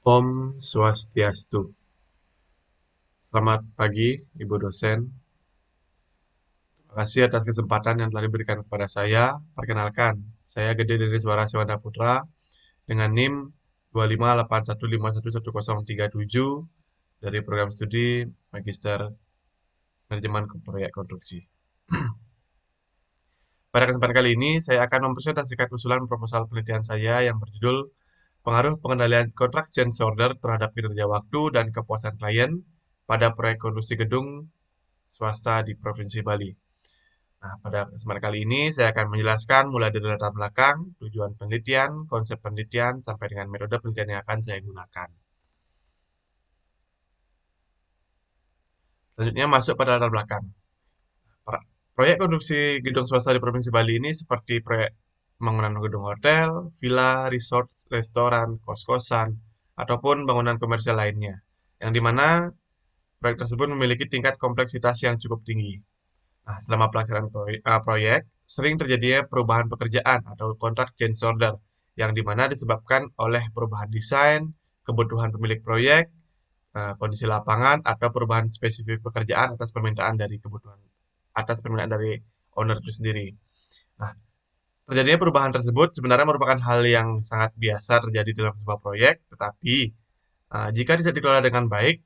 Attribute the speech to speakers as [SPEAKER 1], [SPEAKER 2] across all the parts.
[SPEAKER 1] Om Swastiastu. Selamat pagi, Ibu dosen. Terima kasih atas kesempatan yang telah diberikan kepada saya. Perkenalkan, saya Gede dari Suara Sewanda Putra dengan NIM 2581511037 dari program studi Magister Manajemen Proyek Konstruksi. Pada kesempatan kali ini, saya akan mempresentasikan usulan proposal penelitian saya yang berjudul Pengaruh Pengendalian Kontrak Change Order terhadap kinerja waktu dan kepuasan klien pada proyek konstruksi gedung swasta di Provinsi Bali. Nah, pada kesempatan kali ini saya akan menjelaskan mulai dari latar belakang, tujuan penelitian, konsep penelitian, sampai dengan metode penelitian yang akan saya gunakan. Selanjutnya masuk pada latar belakang. Proyek konstruksi gedung swasta di Provinsi Bali ini seperti proyek pembangunan gedung hotel, villa, resort, restoran, kos-kosan, ataupun bangunan komersial lainnya, yang dimana proyek tersebut memiliki tingkat kompleksitas yang cukup tinggi. Nah, selama pelaksanaan proyek, sering terjadinya perubahan pekerjaan atau kontrak change order, yang dimana disebabkan oleh perubahan desain, kebutuhan pemilik proyek, kondisi lapangan, atau perubahan spesifik pekerjaan atas permintaan dari owner itu sendiri. Nah, terjadinya perubahan tersebut sebenarnya merupakan hal yang sangat biasa terjadi dalam sebuah proyek, tetapi jika tidak dikelola dengan baik,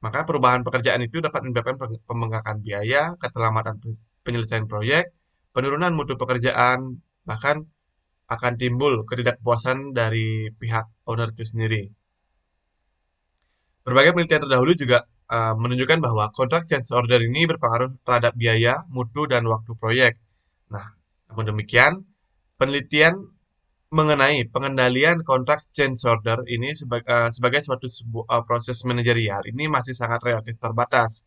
[SPEAKER 1] maka perubahan pekerjaan itu dapat menyebabkan pembengkakan biaya, keterlambatan penyelesaian proyek, penurunan mutu pekerjaan, bahkan akan timbul ketidakpuasan dari pihak owner itu sendiri. Berbagai penelitian terdahulu juga menunjukkan bahwa kontrak change order ini berpengaruh terhadap biaya, mutu, dan waktu proyek. Nah, namun demikian, penelitian mengenai pengendalian kontrak change order ini sebagai suatu proses manajerial ini masih sangat relatif terbatas.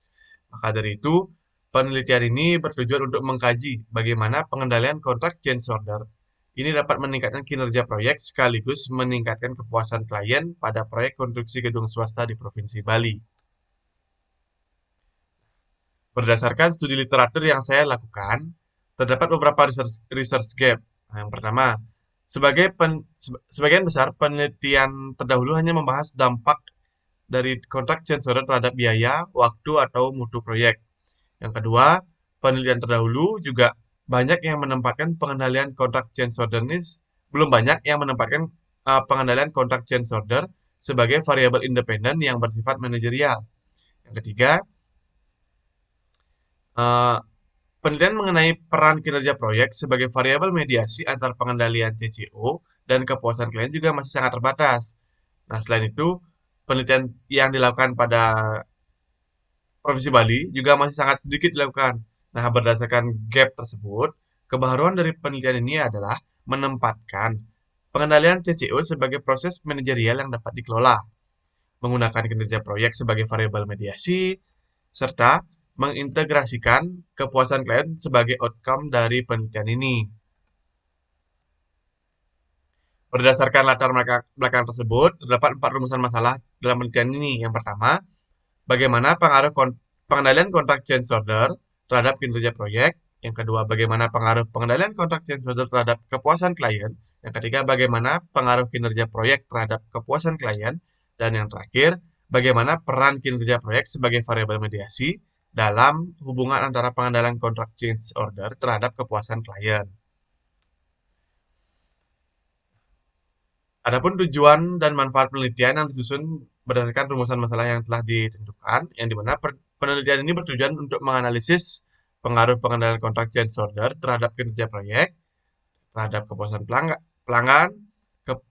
[SPEAKER 1] Maka dari itu, penelitian ini bertujuan untuk mengkaji bagaimana pengendalian kontrak change order ini dapat meningkatkan kinerja proyek sekaligus meningkatkan kepuasan klien pada proyek konstruksi gedung swasta di Provinsi Bali. Berdasarkan studi literatur yang saya lakukan, terdapat beberapa research gap. Nah, yang pertama, sebagian besar penelitian terdahulu hanya membahas dampak dari kontrak change order terhadap biaya, waktu, atau mutu proyek. Yang kedua, penelitian terdahulu juga banyak yang menempatkan pengendalian kontrak change order ini belum banyak yang menempatkan pengendalian kontrak change order sebagai variabel independen yang bersifat manajerial. Yang ketiga, eh, penelitian mengenai peran kinerja proyek sebagai variabel mediasi antar pengendalian CCO dan kepuasan klien juga masih sangat terbatas. Nah, selain itu, penelitian yang dilakukan pada Provinsi Bali juga masih sangat sedikit dilakukan. Nah, berdasarkan gap tersebut, kebaruan dari penelitian ini adalah menempatkan pengendalian CCO sebagai proses manajerial yang dapat dikelola, menggunakan kinerja proyek sebagai variabel mediasi, serta mengintegrasikan kepuasan klien sebagai outcome dari penelitian ini. Berdasarkan latar belakang tersebut, terdapat 4 rumusan masalah dalam penelitian ini. Yang pertama, bagaimana pengaruh pengendalian kontrak change order terhadap kinerja proyek. Yang kedua, bagaimana pengaruh pengendalian kontrak change order terhadap kepuasan klien. Yang ketiga, bagaimana pengaruh kinerja proyek terhadap kepuasan klien. Dan yang terakhir, bagaimana peran kinerja proyek sebagai variabel mediasi dalam hubungan antara pengendalian kontrak change order terhadap kepuasan klien. Adapun tujuan dan manfaat penelitian yang disusun berdasarkan rumusan masalah yang telah ditentukan, yang dimana penelitian ini bertujuan untuk menganalisis pengaruh pengendalian kontrak change order terhadap kinerja proyek, terhadap kepuasan pelanggan,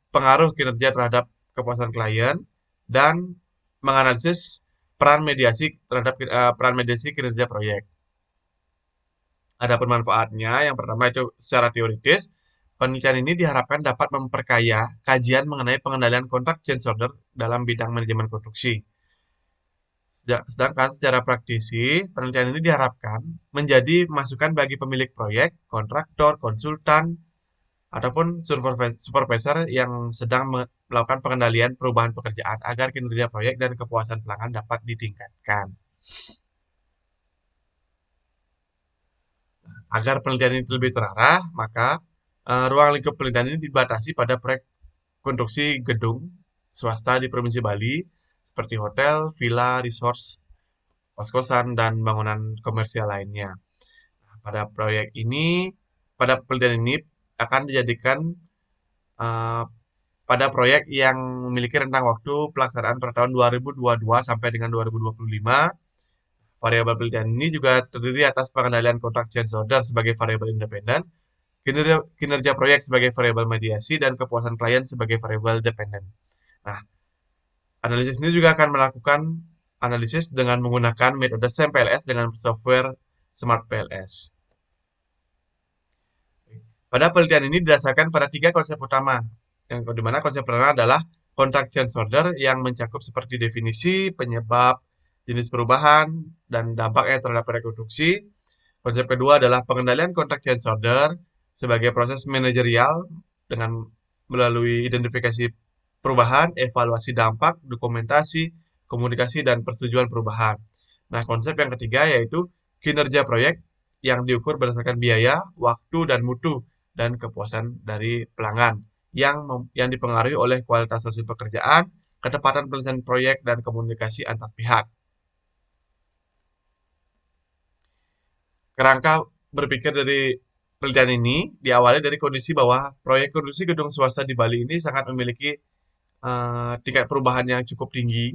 [SPEAKER 1] pengaruh kinerja terhadap kepuasan klien, dan menganalisis peran mediasi kinerja proyek. Adapun manfaatnya, yang pertama itu secara teoritis, penelitian ini diharapkan dapat memperkaya kajian mengenai pengendalian kontrak change order dalam bidang manajemen konstruksi. Sedangkan secara praktisi, penelitian ini diharapkan menjadi masukan bagi pemilik proyek, kontraktor, konsultan, ataupun supervisor yang sedang melakukan pengendalian perubahan pekerjaan agar kinerja proyek dan kepuasan pelanggan dapat ditingkatkan. Agar penelitian ini lebih terarah, maka ruang lingkup penelitian ini dibatasi pada proyek konstruksi gedung swasta di Provinsi Bali, seperti hotel, villa, resort, kos-kosan, dan bangunan komersial lainnya. Pada proyek ini, pada penelitian ini akan dijadikan eh, pada proyek yang memiliki rentang waktu pelaksanaan pada tahun 2022 sampai dengan 2025. Variabel penelitian ini juga terdiri atas pengendalian kontrak change order sebagai variabel independen, kinerja proyek sebagai variabel mediasi, dan kepuasan klien sebagai variabel dependen. Nah, analisis ini juga akan melakukan analisis dengan menggunakan metode SAM-PLS dengan software Smart PLS. Pada penelitian ini didasarkan pada tiga konsep utama, yang dimana konsep pertama adalah contract change order yang mencakup seperti definisi, penyebab, jenis perubahan, dan dampaknya terhadap reproduksi. Konsep kedua adalah pengendalian contract change order sebagai proses manajerial dengan melalui identifikasi perubahan, evaluasi dampak, dokumentasi, komunikasi, dan persetujuan perubahan. Nah, konsep yang ketiga yaitu kinerja proyek yang diukur berdasarkan biaya, waktu, dan mutu, dan kepuasan dari pelanggan yang dipengaruhi oleh kualitas hasil pekerjaan, ketepatan penyelesaian proyek, dan komunikasi antar pihak. Kerangka berpikir dari penelitian ini diawali dari kondisi bahwa proyek konstruksi gedung swasta di Bali ini sangat memiliki tingkat perubahan yang cukup tinggi.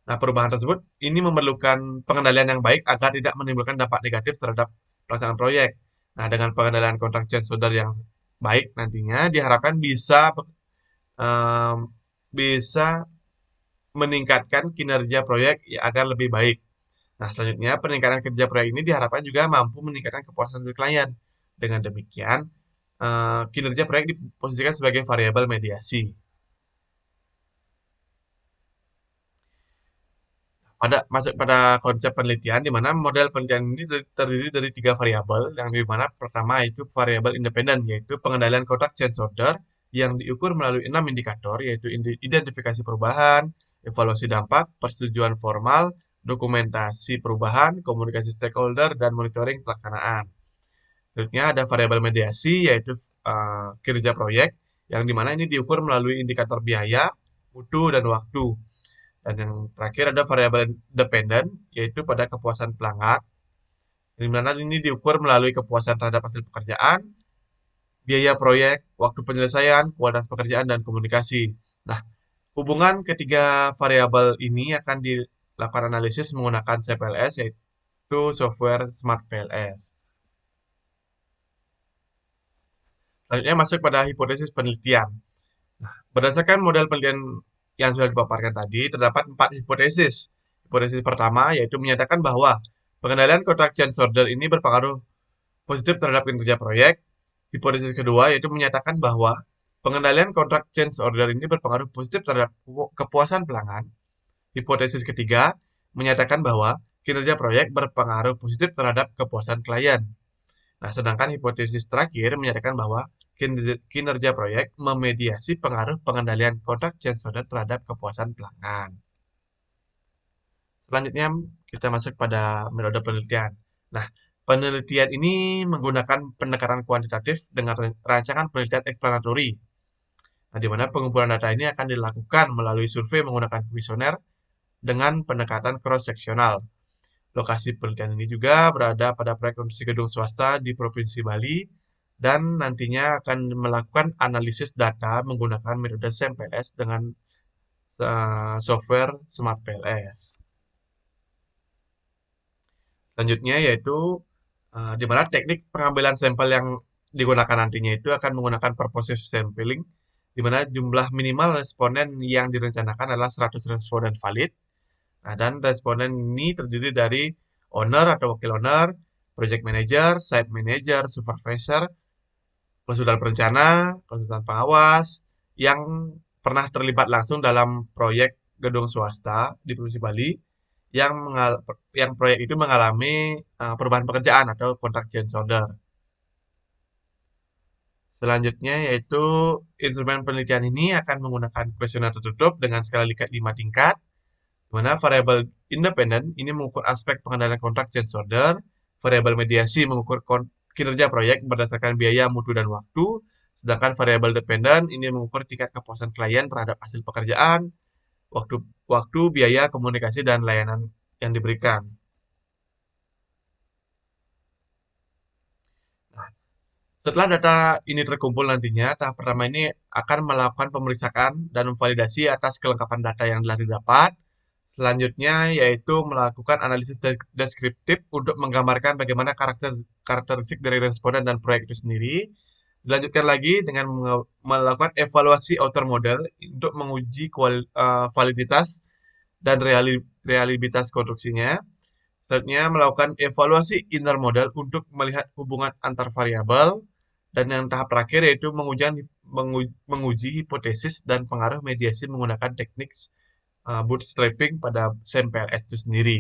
[SPEAKER 1] Nah, perubahan tersebut ini memerlukan pengendalian yang baik agar tidak menimbulkan dampak negatif terhadap pelaksanaan proyek. Nah, dengan pengendalian kontrak change order yang baik nantinya diharapkan em, bisa meningkatkan kinerja proyek agar lebih baik. Nah, selanjutnya peningkatan kinerja proyek ini diharapkan juga mampu meningkatkan kepuasan dari klien. Dengan demikian, kinerja proyek diposisikan sebagai variabel mediasi. Masuk pada konsep penelitian di mana model penelitian ini terdiri dari tiga variabel, yang di mana pertama itu variabel independen, yaitu pengendalian kontrak change order yang diukur melalui 6 indikator, yaitu identifikasi perubahan, evaluasi dampak, persetujuan formal, dokumentasi perubahan, komunikasi stakeholder, dan monitoring pelaksanaan. Selanjutnya ada variabel mediasi, yaitu kinerja proyek, yang dimana ini diukur melalui indikator biaya, mutu, dan waktu. Dan yang terakhir ada variabel dependen, yaitu pada kepuasan pelanggan, di mana ini diukur melalui kepuasan terhadap hasil pekerjaan, biaya proyek, waktu penyelesaian, kualitas pekerjaan, dan komunikasi. Nah, hubungan ketiga variabel ini akan dilakukan analisis menggunakan CPLS, yaitu software Smart PLS. Selanjutnya masuk pada hipotesis penelitian. Berdasarkan model penelitian yang sudah dipaparkan tadi, terdapat 4 hipotesis. Hipotesis pertama yaitu menyatakan bahwa pengendalian kontrak change order ini berpengaruh positif terhadap kinerja proyek. Hipotesis kedua yaitu menyatakan bahwa pengendalian kontrak change order ini berpengaruh positif terhadap kepuasan pelanggan. Hipotesis ketiga menyatakan bahwa kinerja proyek berpengaruh positif terhadap kepuasan klien. Nah, sedangkan hipotesis terakhir menyatakan bahwa kinerja proyek memediasi pengaruh pengendalian kontrak change order terhadap kepuasan pelanggan. Selanjutnya kita masuk pada metode penelitian. Nah, penelitian ini menggunakan pendekatan kuantitatif dengan rancangan penelitian explanatory. Nah, di mana pengumpulan data ini akan dilakukan melalui survei menggunakan kuesioner dengan pendekatan cross-seksional. Lokasi penelitian ini juga berada pada proyek konstruksi gedung swasta di Provinsi Bali dan nantinya akan melakukan analisis data menggunakan metode SAM-PLS dengan software Smart PLS. Selanjutnya yaitu di mana teknik pengambilan sampel yang digunakan nantinya itu akan menggunakan purposive sampling, di mana jumlah minimal responden yang direncanakan adalah 100 responden valid. Nah, dan responden ini terdiri dari owner atau wakil owner, project manager, site manager, supervisor, konsultan perencana, konsultan pengawas, yang pernah terlibat langsung dalam proyek gedung swasta di Provinsi Bali yang proyek itu mengalami perubahan pekerjaan atau contract change order. Selanjutnya yaitu instrumen penelitian ini akan menggunakan kuesioner tertutup dengan skala Likert 5 tingkat, di mana variabel independen ini mengukur aspek pengendalian contract change order, variabel mediasi mengukur kinerja proyek berdasarkan biaya, mutu, dan waktu, Sedangkan variabel dependen ini mengukur tingkat kepuasan klien terhadap hasil pekerjaan, waktu, waktu, biaya, komunikasi, dan layanan yang diberikan. Nah, setelah data ini terkumpul nantinya, tahap pertama ini akan melakukan pemeriksaan dan memvalidasi atas kelengkapan data yang telah didapat. Selanjutnya yaitu melakukan analisis deskriptif untuk menggambarkan bagaimana karakteristik dari responden dan proyek itu sendiri. Dilanjutkan lagi dengan melakukan evaluasi outer model untuk menguji validitas dan realitas konstruksinya. Selanjutnya melakukan evaluasi inner model untuk melihat hubungan antar variabel. Dan yang tahap terakhir yaitu menguji hipotesis dan pengaruh mediasi menggunakan teknik bootstrapping pada SAMPLS itu sendiri.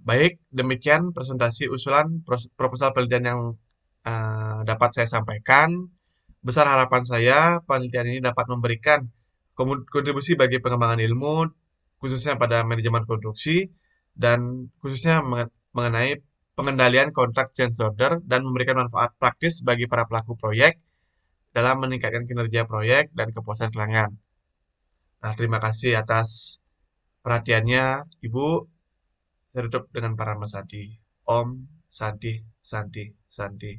[SPEAKER 1] Baik, demikian presentasi usulan proposal penelitian yang dapat saya sampaikan. Besar harapan saya penelitian ini dapat memberikan kontribusi bagi pengembangan ilmu, khususnya pada manajemen konstruksi, dan khususnya mengenai pengendalian kontak change order dan memberikan manfaat praktis bagi para pelaku proyek dalam meningkatkan kinerja proyek dan kepuasan pelanggan. Nah, terima kasih atas perhatiannya, Ibu. Saya tutup dengan para Mas Santi. Om Santi, Santi, Santi.